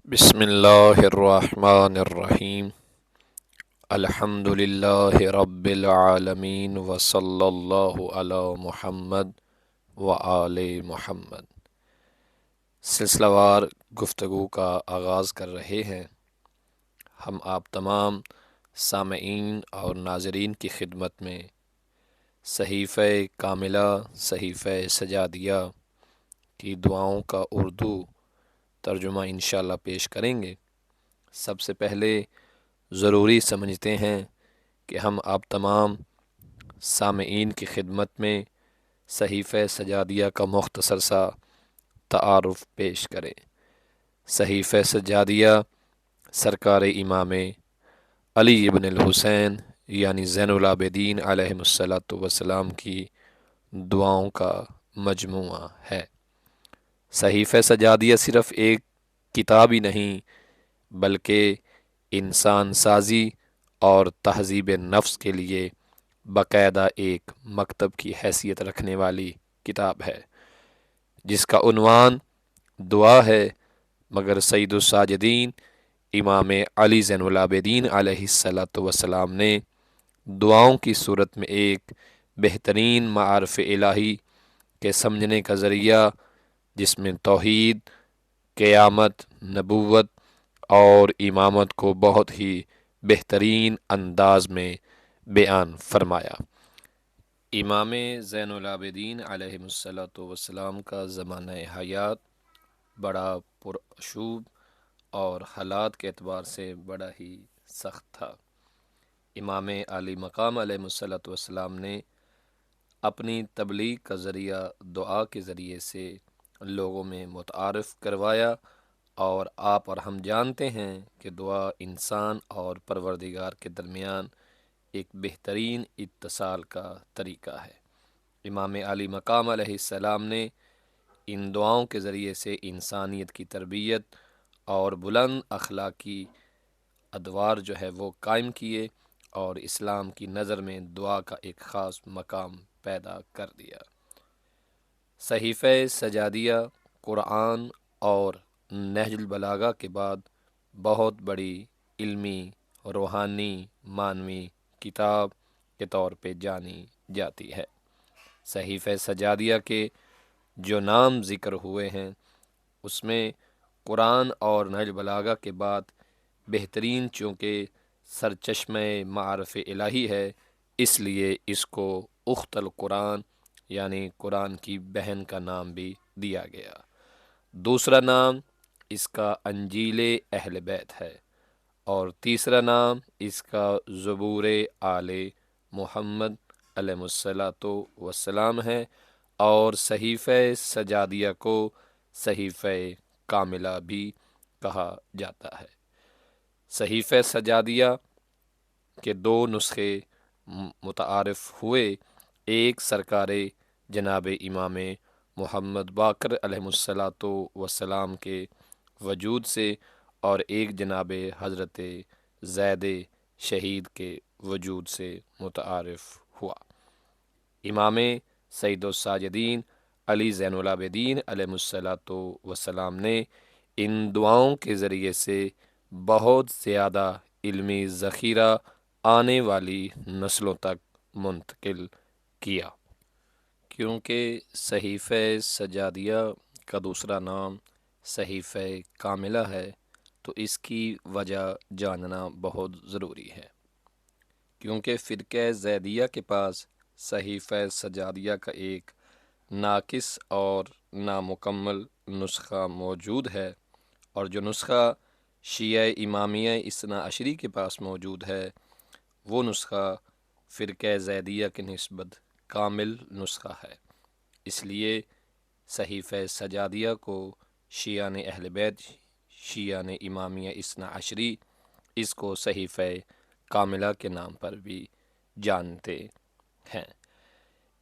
بسم اللہ الرحمن الرحیم الحمد للہ رب العالمین وصلی اللہ علی محمد وآل محمد۔ سلسلہ وار گفتگو کا آغاز کر رہے ہیں۔ ہم آپ تمام سامعین اور ناظرین کی خدمت میں صحیفہ کاملہ، صحیفہ سجادیہ کی دعاؤں کا اردو ترجمہ انشاءاللہ پیش کریں گے۔ سب سے پہلے ضروری سمجھتے ہیں کہ ہم آپ تمام سامعین کی خدمت میں صحیفہ سجادیہ کا مختصر سا تعارف پیش کریں۔ صحیفہ سجادیہ سرکار امام علی ابن الحسین یعنی زین العابدین علیہ الصلوۃ والسلام کی دعاؤں کا مجموعہ ہے۔ صحیفہ سجادیہ صرف ایک کتاب ہی نہیں بلکہ انسان سازی اور تہذیب نفس کے لیے باقاعدہ ایک مکتب کی حیثیت رکھنے والی کتاب ہے، جس کا عنوان دعا ہے، مگر سید الساجدین امام علی زین العابدین علیہ الصلوۃ والسلام نے دعاؤں کی صورت میں ایک بہترین معارف الہی کے سمجھنے کا ذریعہ، جس میں توحید، قیامت، نبوت اور امامت کو بہت ہی بہترین انداز میں بیان فرمایا۔ امام زین العابدین علیہ الصلوۃ والسلام کا زمانہ حیات بڑا پرشوب اور حالات کے اعتبار سے بڑا ہی سخت تھا۔ امام علی مقام علیہ الصلوۃ والسلام نے اپنی تبلیغ کا ذریعہ دعا کے ذریعے سے لوگوں میں متعارف کروایا، اور آپ اور ہم جانتے ہیں کہ دعا انسان اور پروردگار کے درمیان ایک بہترین اتصال کا طریقہ ہے۔ امام علی مقام علیہ السلام نے ان دعاؤں کے ذریعے سے انسانیت کی تربیت اور بلند اخلاقی ادوار جو ہے وہ قائم کیے، اور اسلام کی نظر میں دعا کا ایک خاص مقام پیدا کر دیا۔ صحیفہ سجادیہ قرآن اور نہج البلاغہ کے بعد بہت بڑی علمی، روحانی، معنوی کتاب کے طور پہ جانی جاتی ہے۔ صحیفہ سجادیہ کے جو نام ذکر ہوئے ہیں اس میں قرآن اور نہج البلاغہ کے بعد بہترین، چونکہ سرچشمہ معارف الہی ہے، اس لیے اس کو اخت القرآن یعنی قرآن کی بہن کا نام بھی دیا گیا۔ دوسرا نام اس کا انجیل اہل بیت ہے، اور تیسرا نام اس کا زبور آل محمد علیہ الصلاۃ والسلام ہے، اور صحیفہ سجادیہ کو صحیفہ کاملہ بھی کہا جاتا ہے۔ صحیفہ سجادیہ کے دو نسخے متعارف ہوئے، ایک سرکار جناب امام محمد باقر علیہ الصلاۃ والسلام کے وجود سے، اور ایک جناب حضرت زید شہید کے وجود سے متعارف ہوا۔ امام سید الساجدین علی زین العابدین علیہ الصلاۃ والسلام نے ان دعاؤں کے ذریعے سے بہت زیادہ علمی ذخیرہ آنے والی نسلوں تک منتقل کیا۔ کیونکہ صحیفہ سجادیہ کا دوسرا نام صحیفہ کاملہ ہے، تو اس کی وجہ جاننا بہت ضروری ہے۔ کیونکہ فرقہ زیدیہ کے پاس صحیفہ سجادیہ کا ایک ناقص اور نامکمل نسخہ موجود ہے، اور جو نسخہ شیعہ امامیہ اثنا عشری کے پاس موجود ہے وہ نسخہ فرقہ زیدیہ کی نسبت کامل نسخہ ہے۔ اس لیے صحیفہ سجادیہ کو شیعہ نے اہل بیت، شیعہ نے امامیہ اثنا عشری، اس کو صحیفہ کاملہ کے نام پر بھی جانتے ہیں۔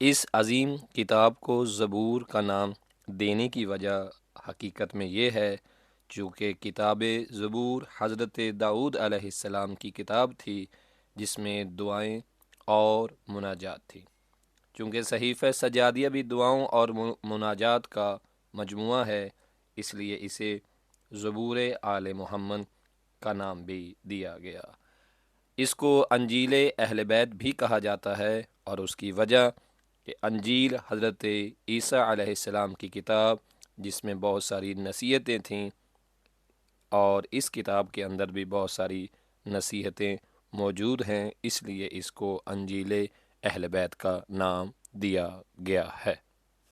اس عظیم کتاب کو زبور کا نام دینے کی وجہ حقیقت میں یہ ہے، چونکہ کتاب زبور حضرت داؤد علیہ السلام کی کتاب تھی، جس میں دعائیں اور مناجات تھی۔ چونکہ صحیفہ سجادیہ بھی دعاؤں اور مناجات کا مجموعہ ہے، اس لیے اسے زبور آل محمد کا نام بھی دیا گیا۔ اس کو انجیل اہل بیت بھی کہا جاتا ہے، اور اس کی وجہ کہ انجیل حضرت عیسیٰ علیہ السلام کی کتاب جس میں بہت ساری نصیحتیں تھیں، اور اس کتاب کے اندر بھی بہت ساری نصیحتیں موجود ہیں، اس لیے اس کو انجیل اہل بیت کا نام دیا گیا ہے۔